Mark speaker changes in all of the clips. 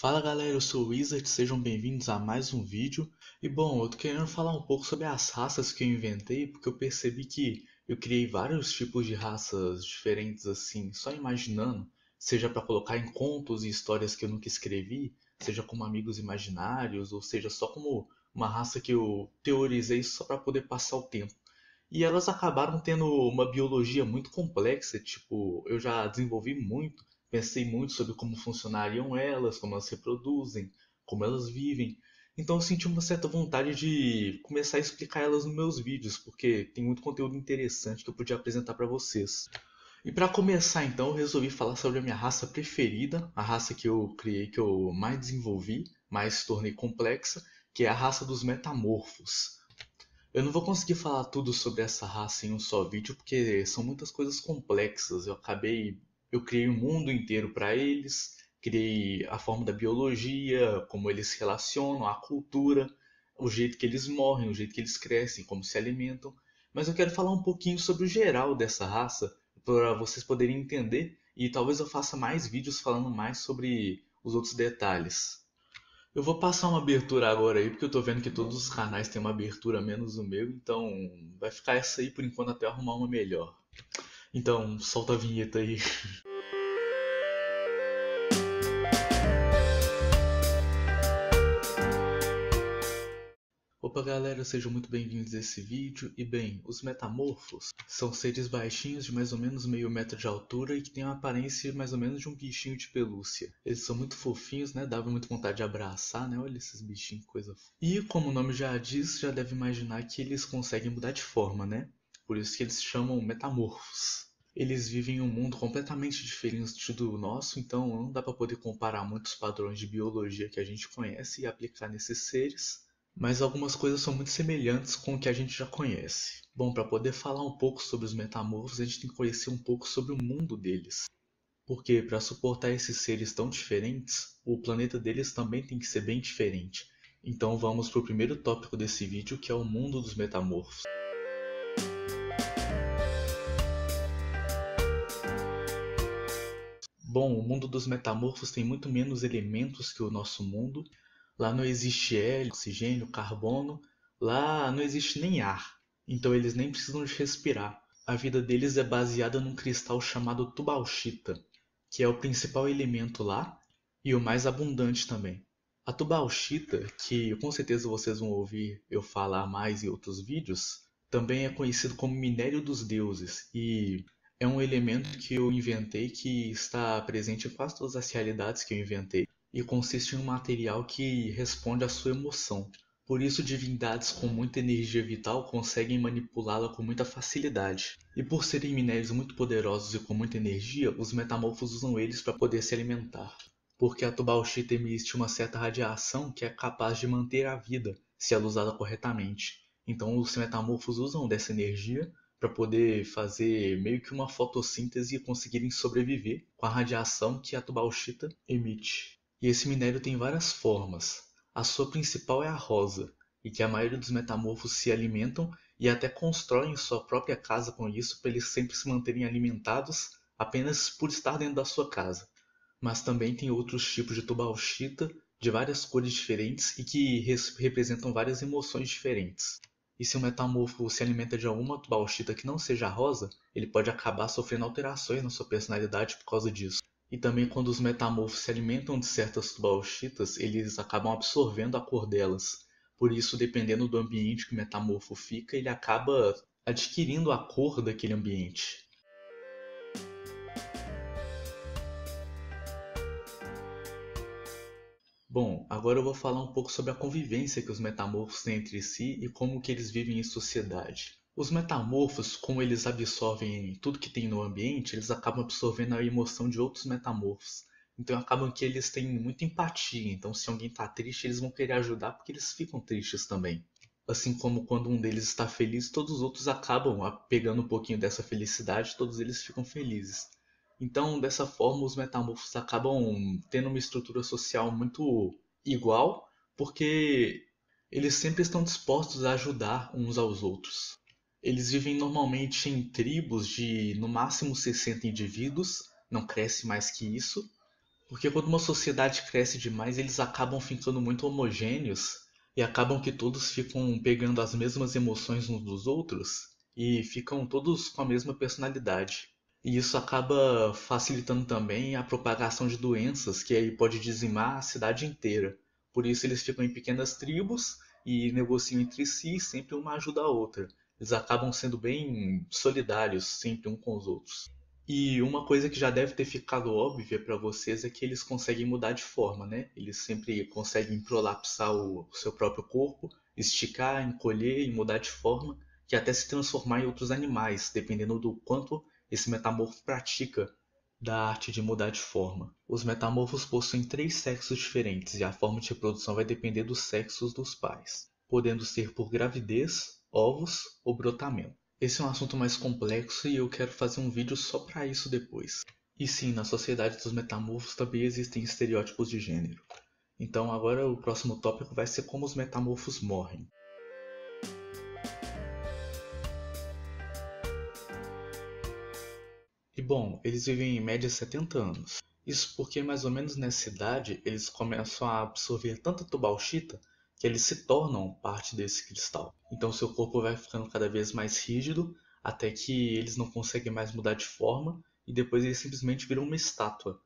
Speaker 1: Fala galera, eu sou o Wizard, sejam bem-vindos a mais um vídeo. E bom, eu tô querendo falar um pouco sobre as raças que eu inventei, porque eu percebi que eu criei vários tipos de raças diferentes assim, só imaginando, seja para colocar em contos e histórias que eu nunca escrevi, seja como amigos imaginários, ou seja só como uma raça que eu teorizei só para poder passar o tempo. E elas acabaram tendo uma biologia muito complexa, tipo, eu já desenvolvi muito, pensei muito sobre como funcionariam elas, como elas se reproduzem, como elas vivem. Então eu senti uma certa vontade de começar a explicar elas nos meus vídeos, porque tem muito conteúdo interessante que eu podia apresentar para vocês. E para começar então, eu resolvi falar sobre a minha raça preferida, a raça que eu criei, que eu mais desenvolvi, mais tornei complexa, que é a raça dos metamorfos. Eu não vou conseguir falar tudo sobre essa raça em um só vídeo, porque são muitas coisas complexas. Eu criei um mundo inteiro para eles, criei a forma da biologia, como eles se relacionam, a cultura, o jeito que eles morrem, o jeito que eles crescem, como se alimentam. Mas eu quero falar um pouquinho sobre o geral dessa raça, para vocês poderem entender, e talvez eu faça mais vídeos falando mais sobre os outros detalhes. Eu vou passar uma abertura agora aí, porque eu tô vendo que todos os canais têm uma abertura menos o meu, então vai ficar essa aí por enquanto até eu arrumar uma melhor. Então, solta a vinheta aí. Opa galera, sejam muito bem-vindos a esse vídeo. E bem, os metamorfos são seres baixinhos de mais ou menos meio metro de altura e que têm uma aparência mais ou menos de um bichinho de pelúcia. Eles são muito fofinhos, né? Dava muito vontade de abraçar, né? Olha esses bichinhos, que coisa fofa. E como o nome já diz, já deve imaginar que eles conseguem mudar de forma, né? Por isso que eles chamam metamorfos. Eles vivem em um mundo completamente diferente do nosso, então não dá para poder comparar muitos padrões de biologia que a gente conhece e aplicar nesses seres. Mas algumas coisas são muito semelhantes com o que a gente já conhece. Bom, para poder falar um pouco sobre os metamorfos, a gente tem que conhecer um pouco sobre o mundo deles. Porque para suportar esses seres tão diferentes, o planeta deles também tem que ser bem diferente. Então vamos para o primeiro tópico desse vídeo, que é o mundo dos metamorfos. Bom, o mundo dos metamorfos tem muito menos elementos que o nosso mundo. Lá não existe hélio, oxigênio, carbono. Lá não existe nem ar. Então eles nem precisam de respirar. A vida deles é baseada num cristal chamado tubalchita, que é o principal elemento lá e o mais abundante também. A tubalchita, que com certeza vocês vão ouvir eu falar mais em outros vídeos, também é conhecido como minério dos deuses e é um elemento que eu inventei que está presente em quase todas as realidades que eu inventei e consiste em um material que responde à sua emoção. Por isso, divindades com muita energia vital conseguem manipulá-la com muita facilidade. E por serem minérios muito poderosos e com muita energia, os metamorfos usam eles para poder se alimentar. Porque a tubalchita emite uma certa radiação que é capaz de manter a vida, se ela usada corretamente. Então, os metamorfos usam dessa energia para poder fazer meio que uma fotossíntese e conseguirem sobreviver com a radiação que a tubalchita emite. E esse minério tem várias formas. A sua principal é a rosa, e que a maioria dos metamorfos se alimentam e até constroem sua própria casa com isso para eles sempre se manterem alimentados apenas por estar dentro da sua casa. Mas também tem outros tipos de tubalchita de várias cores diferentes e que representam várias emoções diferentes. E se o metamorfo se alimenta de alguma tubalchita que não seja rosa, ele pode acabar sofrendo alterações na sua personalidade por causa disso. E também quando os metamorfos se alimentam de certas tubalchitas, eles acabam absorvendo a cor delas. Por isso, dependendo do ambiente que o metamorfo fica, ele acaba adquirindo a cor daquele ambiente. Bom, agora eu vou falar um pouco sobre a convivência que os metamorfos têm entre si e como que eles vivem em sociedade. Os metamorfos, como eles absorvem tudo que tem no ambiente, eles acabam absorvendo a emoção de outros metamorfos. Então acabam que eles têm muita empatia. Então se alguém está triste, eles vão querer ajudar porque eles ficam tristes também. Assim como quando um deles está feliz, todos os outros acabam pegando um pouquinho dessa felicidade, todos eles ficam felizes. Então, dessa forma, os metamorfos acabam tendo uma estrutura social muito igual, porque eles sempre estão dispostos a ajudar uns aos outros. Eles vivem normalmente em tribos de no máximo 60 indivíduos, não cresce mais que isso, Porque quando uma sociedade cresce demais, eles acabam ficando muito homogêneos e acabam que todos ficam pegando as mesmas emoções uns dos outros e ficam todos com a mesma personalidade. E isso acaba facilitando também a propagação de doenças que aí pode dizimar a cidade inteira. Por isso eles ficam em pequenas tribos e negociam entre si, e sempre uma ajuda a outra. Eles acabam sendo bem solidários sempre um com os outros. E uma coisa que já deve ter ficado óbvia para vocês é que eles conseguem mudar de forma, né? Eles sempre conseguem prolapsar o seu próprio corpo, esticar, encolher e mudar de forma, que até se transformar em outros animais, dependendo do quanto esse metamorfo pratica da arte de mudar de forma. Os metamorfos possuem três sexos diferentes e a forma de reprodução vai depender dos sexos dos pais, podendo ser por gravidez, ovos ou brotamento. Esse é um assunto mais complexo e eu quero fazer um vídeo só para isso depois. E sim, na sociedade dos metamorfos também existem estereótipos de gênero. Então agora o próximo tópico vai ser como os metamorfos morrem. E bom, eles vivem em média 70 anos. Isso porque mais ou menos nessa idade eles começam a absorver tanta tubalchita que eles se tornam parte desse cristal. Então seu corpo vai ficando cada vez mais rígido até que eles não conseguem mais mudar de forma e depois eles simplesmente viram uma estátua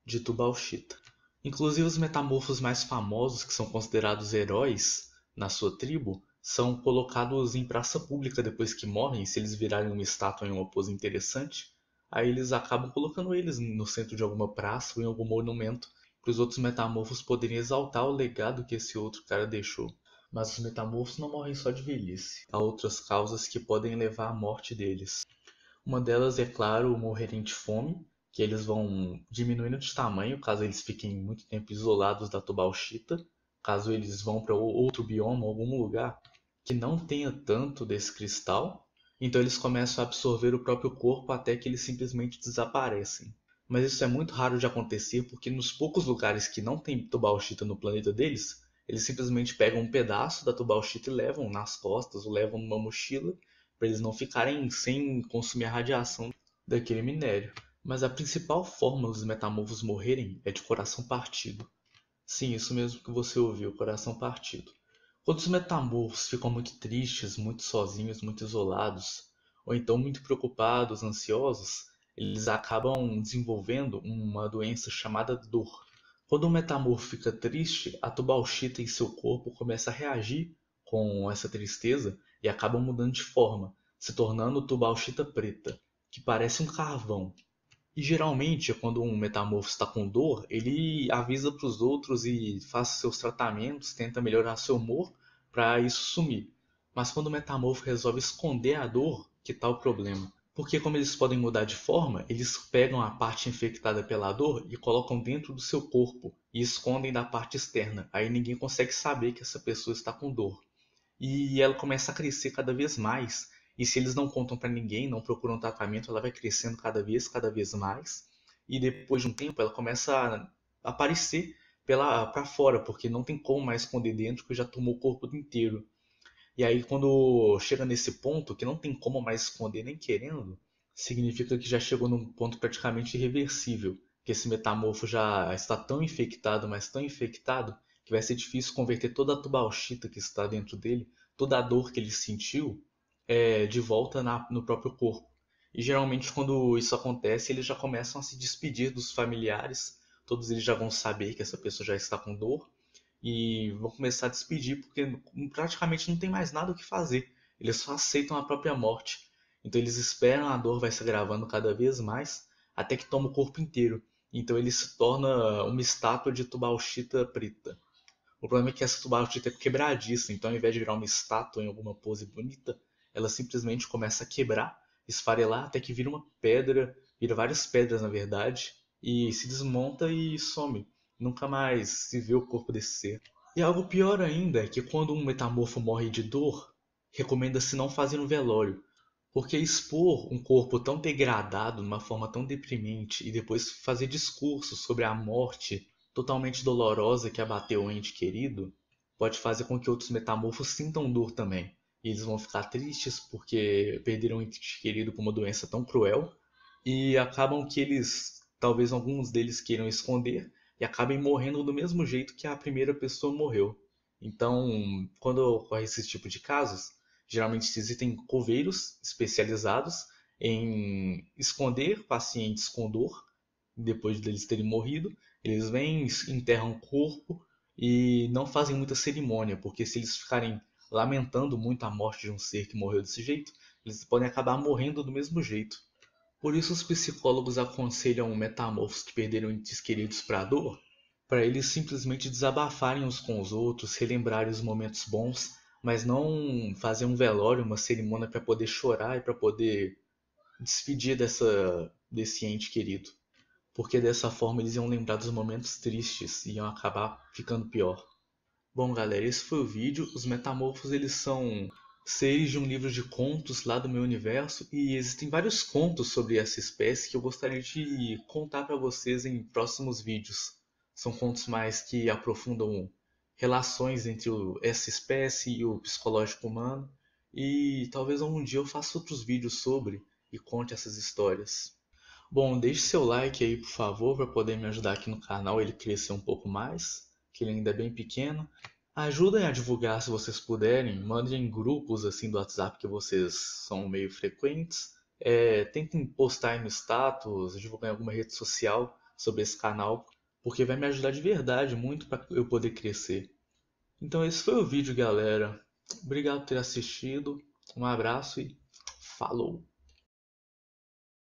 Speaker 1: de tubalchita. Inclusive os metamorfos mais famosos, que são considerados heróis na sua tribo, são colocados em praça pública depois que morrem, se eles virarem uma estátua em uma pose interessante. Aí eles acabam colocando eles no centro de alguma praça ou em algum monumento, para os outros metamorfos poderem exaltar o legado que esse outro cara deixou. Mas os metamorfos não morrem só de velhice. Há outras causas que podem levar à morte deles. Uma delas é, claro, morrerem de fome, que eles vão diminuindo de tamanho caso eles fiquem muito tempo isolados da tubalchita, caso eles vão para outro bioma, algum lugar que não tenha tanto desse cristal. Então eles começam a absorver o próprio corpo até que eles simplesmente desaparecem. Mas isso é muito raro de acontecer porque nos poucos lugares que não tem tubalchita no planeta deles, eles simplesmente pegam um pedaço da tubalchita e levam nas costas ou levam numa mochila para eles não ficarem sem consumir a radiação daquele minério. Mas a principal forma dos metamorfos morrerem é de coração partido. Sim, isso mesmo que você ouviu, coração partido. Quando os metamorfos ficam muito tristes, muito sozinhos, muito isolados, ou então muito preocupados, ansiosos, eles acabam desenvolvendo uma doença chamada dor. Quando o metamorfo fica triste, a tubalchita em seu corpo começa a reagir com essa tristeza e acaba mudando de forma, se tornando tubalchita preta, que parece um carvão. E geralmente, quando um metamorfo está com dor, ele avisa para os outros e faz seus tratamentos, tenta melhorar seu humor para isso sumir. Mas quando o metamorfo resolve esconder a dor, que está o problema? Porque como eles podem mudar de forma, eles pegam a parte infectada pela dor e colocam dentro do seu corpo e escondem da parte externa. Aí ninguém consegue saber que essa pessoa está com dor. E ela começa a crescer cada vez mais. E se eles não contam para ninguém, não procuram tratamento, ela vai crescendo cada vez mais. E depois de um tempo, ela começa a aparecer para fora, porque não tem como mais esconder dentro, que já tomou o corpo inteiro. E aí, quando chega nesse ponto, que não tem como mais esconder nem querendo, significa que já chegou num ponto praticamente irreversível. Que esse metamorfo já está tão infectado, mas tão infectado, que vai ser difícil converter toda a tubalchita que está dentro dele, toda a dor que ele sentiu, de volta no próprio corpo. E geralmente, quando isso acontece, eles já começam a se despedir dos familiares, todos eles já vão saber que essa pessoa já está com dor e vão começar a despedir porque praticamente não tem mais nada o que fazer. Eles só aceitam a própria morte. Então eles esperam a dor vai se agravando cada vez mais até que toma o corpo inteiro. Então ele se torna uma estátua de tubalchita preta. O problema é que essa tubalchita é quebradiça, então ao invés de virar uma estátua em alguma pose bonita, ela simplesmente começa a quebrar, esfarelar até que vira uma pedra, vira várias pedras na verdade, e se desmonta e some. Nunca mais se vê o corpo desse ser. E algo pior ainda é que quando um metamorfo morre de dor, recomenda-se não fazer um velório, porque expor um corpo tão degradado, numa forma tão deprimente, e depois fazer discursos sobre a morte totalmente dolorosa que abateu o ente querido, pode fazer com que outros metamorfos sintam dor também. E eles vão ficar tristes porque perderam um ente querido por uma doença tão cruel, e acabam que eles talvez alguns deles queiram esconder e acabem morrendo do mesmo jeito que a primeira pessoa morreu. Então, quando ocorre esse tipo de casos, geralmente existem coveiros especializados em esconder pacientes com dor depois deles terem morrido. Eles vêm, enterram o corpo e não fazem muita cerimônia, porque se eles ficarem lamentando muito a morte de um ser que morreu desse jeito, eles podem acabar morrendo do mesmo jeito. Por isso, os psicólogos aconselham metamorfos que perderam entes queridos para a dor, para eles simplesmente desabafarem uns com os outros, relembrarem os momentos bons, mas não fazer um velório, uma cerimônia para poder chorar e para poder despedir desse ente querido. Porque dessa forma eles iam lembrar dos momentos tristes e iam acabar ficando pior. Bom, galera, esse foi o vídeo. Os metamorfos, eles são seres de um livro de contos lá do meu universo e existem vários contos sobre essa espécie que eu gostaria de contar para vocês em próximos vídeos. São contos mais que aprofundam relações entre essa espécie e o psicológico humano e talvez algum dia eu faça outros vídeos sobre e conte essas histórias. Bom, deixe seu like aí, por favor, para poder me ajudar aqui no canal ele crescer um pouco mais, que ele ainda é bem pequeno. Ajudem a divulgar se vocês puderem, mandem em grupos assim do WhatsApp que vocês são meio frequentes. Tentem postar aí no status, divulgar em alguma rede social sobre esse canal, porque vai me ajudar de verdade muito para eu poder crescer. Então esse foi o vídeo, galera. Obrigado por ter assistido. Um abraço e falou!